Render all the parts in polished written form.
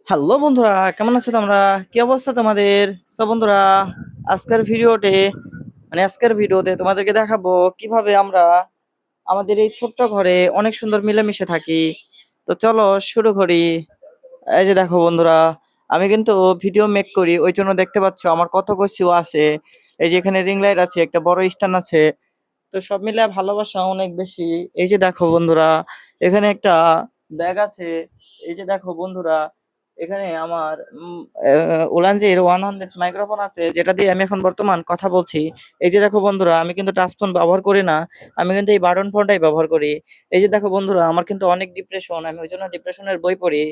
Hello বন্ধুরা, কেমন আছো তোমরা? কি অবস্থা তোমাদের? বন্ধুরা, আজকের ভিডিওতে আজকের ভিডিওতে তোমাদেরকে দেখাবো কিভাবে আমরা আমাদের এই ছোট্ট ঘরে অনেক সুন্দর মিলেমিশে থাকি। তো চলো শুরু করি। এই যে দেখো বন্ধুরা, আমি কিন্তু ভিডিও মেক করি, ওই জন্য দেখতে পাচ্ছ আমার কত কিছু আছে। এই যে এখানে রিং লাইট আছে, একটা বড় স্ট্যান্ড আছে। তো সব মিলে ভালোবাসা অনেক বেশি। এই যে দেখো বন্ধুরা, এখানে একটা ব্যাগ আছে। এই যে দেখো বন্ধুরা, এখানে আমার ওলানজির 100 মাইক্রোফোন আছে, যেটা দিয়ে আমি এখন বর্তমান কথা বলছি। এই যে দেখো বন্ধুরা, আমি কিন্তু টাচ ফোন ব্যবহার করি না, আমি কিন্তু এই বাটন ফোনটাই ব্যবহার করি। এই যে দেখো বন্ধুরা, আমার কিন্তু অনেক ডিপ্রেশন, আমি ওই জন্য ডিপ্রেশনের বই পড়ি।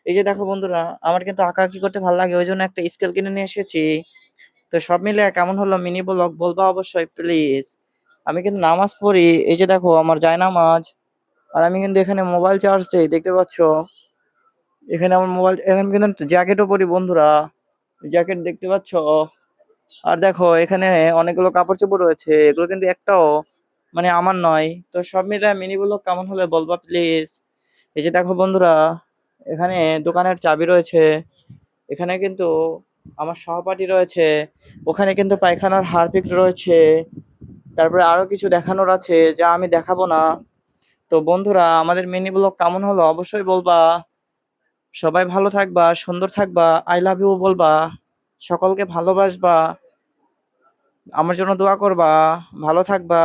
এই যে দেখো বন্ধুরা, আমার কিন্তু আঁকাআঁকি করতে ভালো লাগে, ওই জন্য একটা স্কেল কিনে নিয়ে এসেছি। তো সব মিলে কেমন হলো মিনি ব্লগ বলবা অবশ্যই প্লিজ। আমি কিন্তু নামাজ পড়ি, এই যে দেখো আমার জায়নামাজ। আর আমি কিন্তু এখানে মোবাইল চার্জ দেই, দেখতে পাচ্ছ। এখানে আমার মোবাইল, এখানে কিন্তু জ্যাকেটও পরি বন্ধুরা, জ্যাকেট দেখতে পাচ্ছ। আর দেখো এখানে অনেকগুলো কাপড় চোপড় রয়েছে, এগুলো কিন্তু একটাও আমার নয়। তো সব মিলে মিনি ব্লগ কেমন হলে বলবা প্লিজ। এই যে দেখো বন্ধুরা, এখানে দোকানের চাবি রয়েছে। এখানে কিন্তু আমার সহপাঠী রয়েছে, ওখানে কিন্তু পায়খানার হারপিক রয়েছে। তারপরে আরো কিছু দেখানোর আছে যা আমি দেখাবো না। তো বন্ধুরা, আমাদের মিনি ব্লগ কেমন হলো অবশ্যই বলবা। সবাই ভালো থাকবা, সুন্দর থাকবা, আই লাভ ইউ বলবা, সকলকে ভালোবাসবা, আমার জন্য দোয়া করবা, ভালো থাকবা।